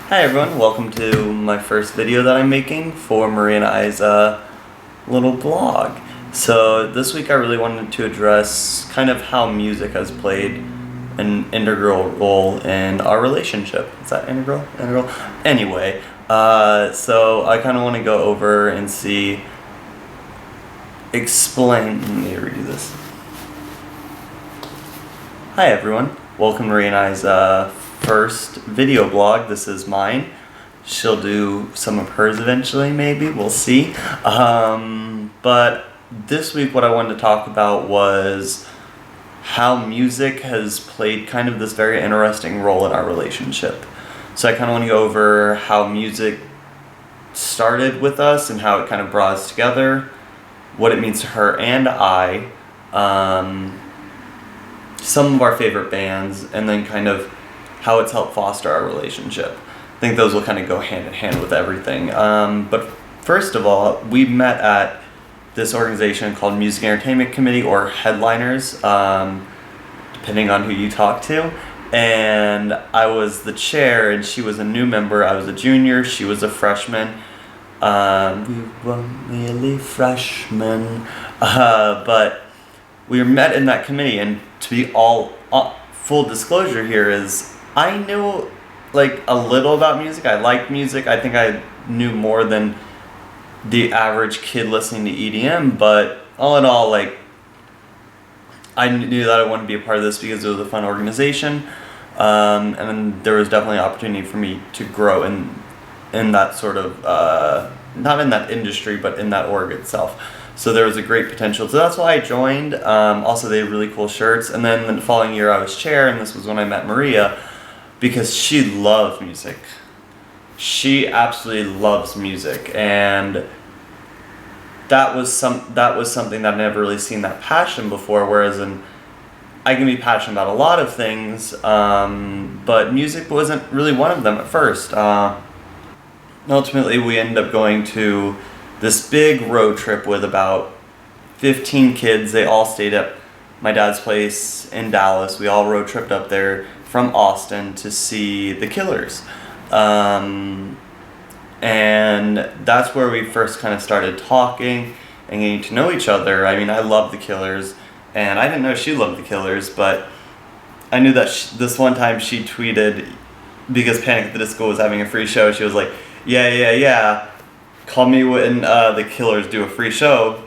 Hi everyone, welcome to my first video that I'm making for Maria and I's little blog. So this week I really wanted to address kind of how music has played an integral role in our relationship. Is that integral? Integral? Anyway, so I kind of want to go over and explain, let me redo this. Hi everyone, welcome to Maria and I's first video blog. This is mine. She'll do some of hers eventually, maybe, we'll see. But this week what I wanted to talk about was how music has played kind of this very interesting role in our relationship. So I kind of want to go over how music started with us and how it kind of brought us together, what it means to her and I, some of our favorite bands, and then kind of how it's helped foster our relationship. I think those will kind of go hand in hand with everything. But first of all, we met at this organization called Music Entertainment Committee, or Headliners, depending on who you talk to. And I was the chair, and she was a new member. I was a junior, she was a freshman. We weren't really freshmen. But we met in that committee, and to be all full disclosure here is I knew like a little about music. I liked music. I think I knew more than the average kid listening to EDM, but all in all, like, I knew that I wanted to be a part of this because it was a fun organization, and there was definitely an opportunity for me to grow in that sort of, not in that industry, but in that org itself. So there was a great potential. So that's why I joined. Also, they had really cool shirts. And then the following year I was chair, and this was when I met Maria, because she loved music. She absolutely loves music, and that was something that I'd never really seen that passion before. Whereas I can be passionate about a lot of things, but music wasn't really one of them at first. Ultimately, we ended up going to this big road trip with about 15 kids. They all stayed at my dad's place in Dallas. We all road tripped up there from Austin to see the Killers. And that's where we first kind of started talking and getting to know each other. I mean, I love the Killers, and I didn't know she loved the Killers, but I knew that this one time she tweeted, because Panic at the Disco was having a free show, she was like, yeah, call me when the Killers do a free show.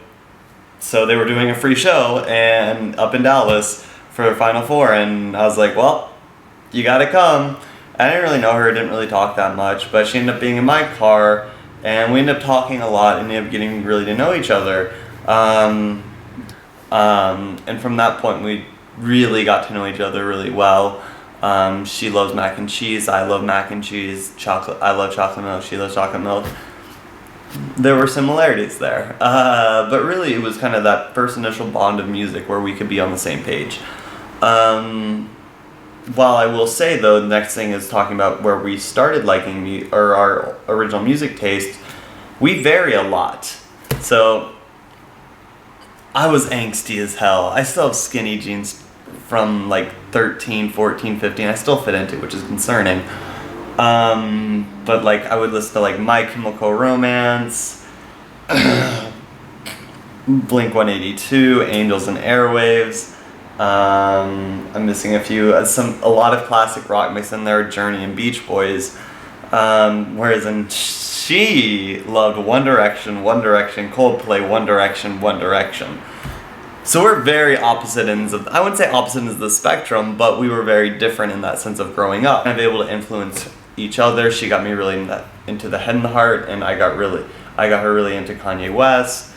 So they were doing a free show and up in Dallas for their Final Four, and I was like, well, you gotta come. I didn't really know her, didn't really talk that much, but she ended up being in my car, and we ended up talking a lot and ended up getting really to know each other. And from that point, we really got to know each other really well. She loves mac and cheese, I love mac and cheese, I love chocolate milk, she loves chocolate milk. There were similarities there, but really it was kind of that first initial bond of music where we could be on the same page. While I will say, though, the next thing is talking about where we started liking or our original music taste. We vary a lot. So I was angsty as hell. I still have skinny jeans from like 13, 14, 15. I still fit into, which is concerning. But like I would listen to like My Chemical Romance, Blink-182, Angels and Airwaves. I'm missing a few. A lot of classic rock mixed in there, Journey and Beach Boys. Whereas she loved One Direction, Coldplay, One Direction. So we're very opposite ends of, I wouldn't say opposite ends of the spectrum, but we were very different in that sense of growing up. I've been able to influence each other. She got me really into the Head and the Heart, and I got her really into Kanye West,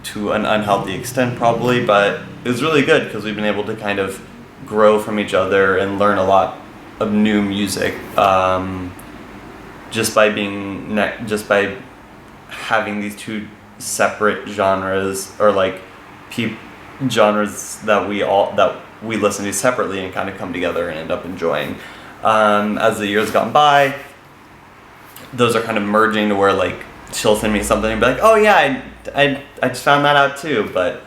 to an unhealthy extent probably, but it was really good because we've been able to kind of grow from each other and learn a lot of new music, just by having these two separate genres, or like genres that we listen to separately and kind of come together and end up enjoying. As the years gone by, those are kind of merging to where like she'll send me something and be like, oh yeah, I just found that out too. But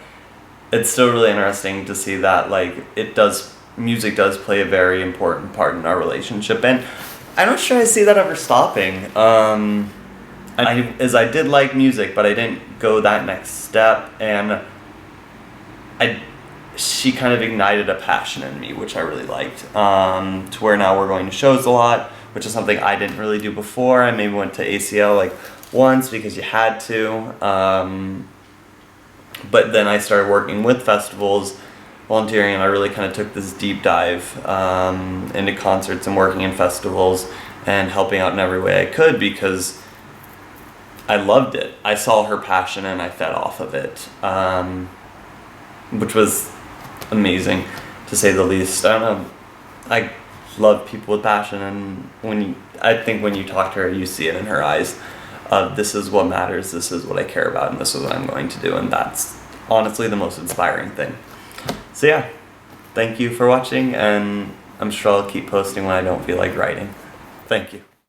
it's still really interesting to see that like music does play a very important part in our relationship. And I'm not sure I see that ever stopping. I did like music, but I didn't go that next step, and she kind of ignited a passion in me, which I really liked. To where now we're going to shows a lot, which is something I didn't really do before. I maybe went to ACL like once because you had to. But then I started working with festivals, volunteering, and I really kind of took this deep dive into concerts and working in festivals and helping out in every way I could because I loved it. I saw her passion and I fed off of it, which was amazing, to say the least. I don't know. I love people with passion, and I think when you talk to her, you see it in her eyes. This is what matters. This is what I care about, and this is what I'm going to do, and that's honestly the most inspiring thing. So yeah, thank you for watching, and I'm sure I'll keep posting when I don't feel like writing. Thank you.